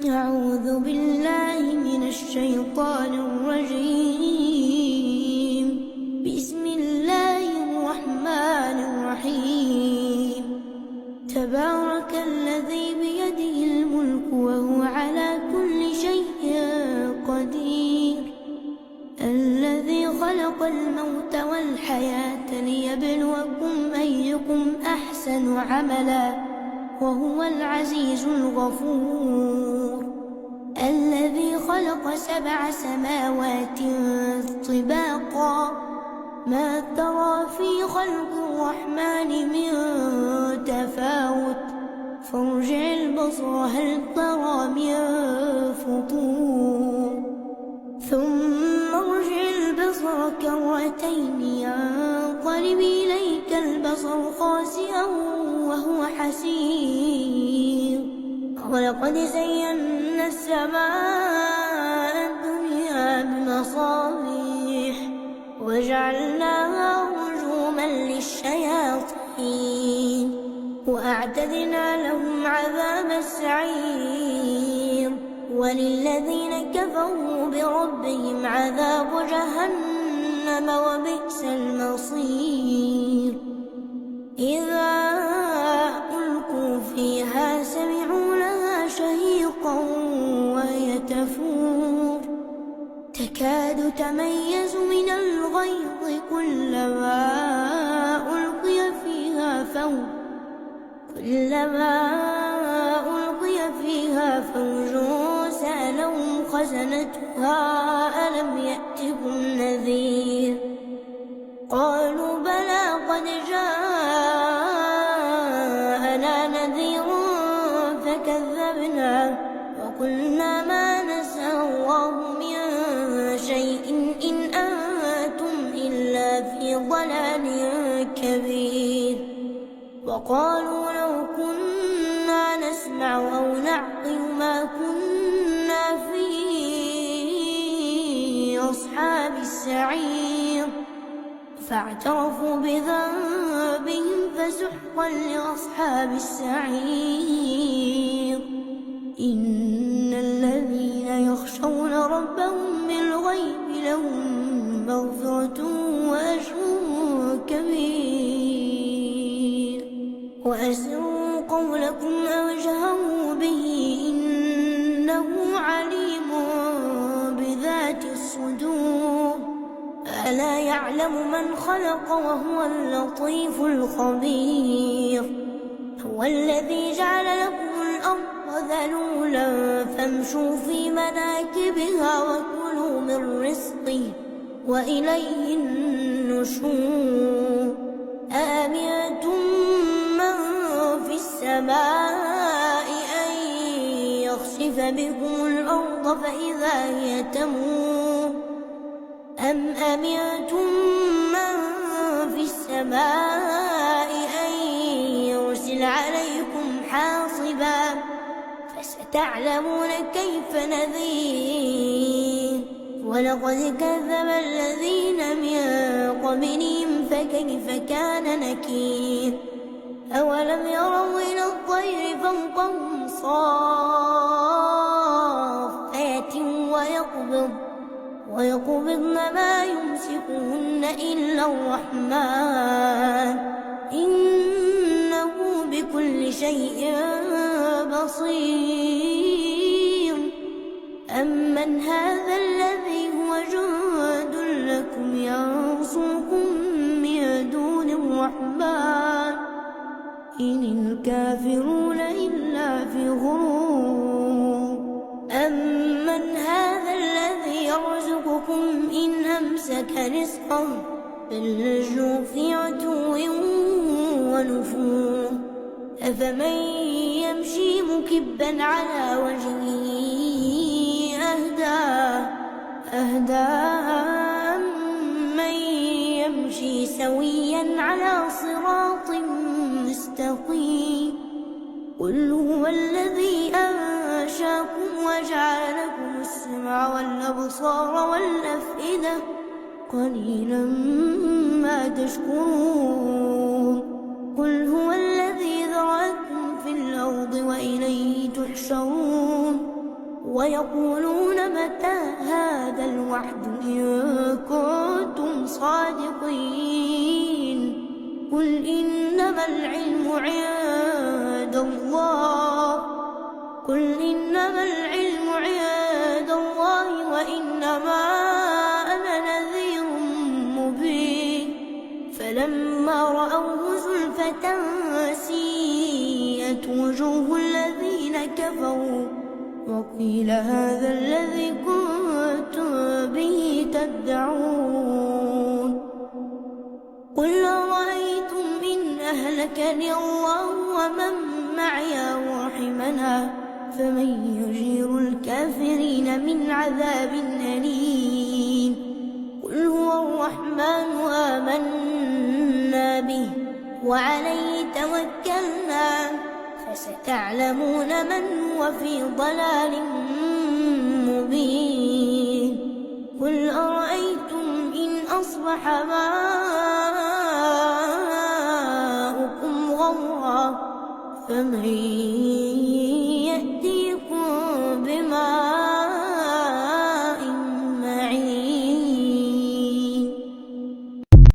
أعوذ بالله من الشيطان الرجيم. بسم الله الرحمن الرحيم. تبارك الذي بيده الملك وهو على كل شيء قدير. الذي خلق الموت والحياة ليبلوكم أيكم أحسن عملا وهو العزيز الغفور. الذي خلق 7 سماوات طباقا ما ترى في خلق الرحمن من تفاوت فارجع البصر هل ترى من فطور ثم ارجع البصر كرتين ينقلب إليك البصر خاسئا وهو حسير. ولقد زينا السماء الدنيا بمصابيح وجعلناها رجوما للشياطين وأعتدنا لهم عذاب السعير. وللذين كفروا بربهم عذاب جهنم وبئس المصير. إذا ألقوا فيها سمعوا لها شهيقا وهي تفور تكاد تميز من الغيظ كلما ألقي فيها فوج سألهم خزنتها ألم يأتكم نذير قالوا بلى قد جاءنا نذير فكذبنا وقلنا ما نزل الله من شيء إن أنتم إلا في ضلال كبير. وقالوا لو كنا نسمع أو نعقل ما كنا في أصحاب السعير فاعترفوا بذنبهم فسحقا لأصحاب السعير. إن الذين يخشون ربهم بالغيب لهم مغفرة وأجر كبير. وأسروا قولكم أو اجهروا به إنه عليم بذات الصدور. ألا يعلم من خلق وهو اللطيف الخبير. هو الذي جعل لكم الأرض ذلولا فامشوا في مناكبها وكلوا من رزقه وإليه النشور. أأمنتم من في السماء أن يخسف بكم الأرض فإذا هي تمور أم أمنتم من في السماء أن يرسل عليكم حاصبا فستعلمون كيف نذير. ولقد كذب الذين من قبلهم فكيف كان نكير. أولم يروا إلى الطير فوقهم صافات ويقبضن ما يمسكهن إلا الرحمن إنه بكل شيء بصير. أمن هذا الذي هو جند لكم ينصركم من دون الرحمن إن الكافرون إلا في غرور. أمن هذا الذي يرزقكم إن أمسك رزقه بل لجوا في عتو ونفور. أفمن يمشي مكبا على وجهه أهدى من يمشي سويا على صراط مستقيم. قل هو الذي أنشاكم وجعل لكم السمع والأبصار والأفئدة قليلا ما تشكرون. قل هو الذي ذرأكم في الأرض وإليه تحشرون ويقولون متى هذا الوعد إن كنتم صادقين قل إنما العلم عند الله وإنما أنا نذير مبين فلما رأوه زلفة سيئت وجوه الذين كفروا وقيل هذا الذي كنتم به تدعون قل أرأيتم إن أهلكني الله ومن معي ورحمنا فمن يجير الكافرين من عذاب أليم قل هو الرحمن آمنا به وعليه توكلنا فستعلمون من هو في ضلال مبين قل أرأيتم إن أصبح ماؤكم غورا فمن يأتيكم بماء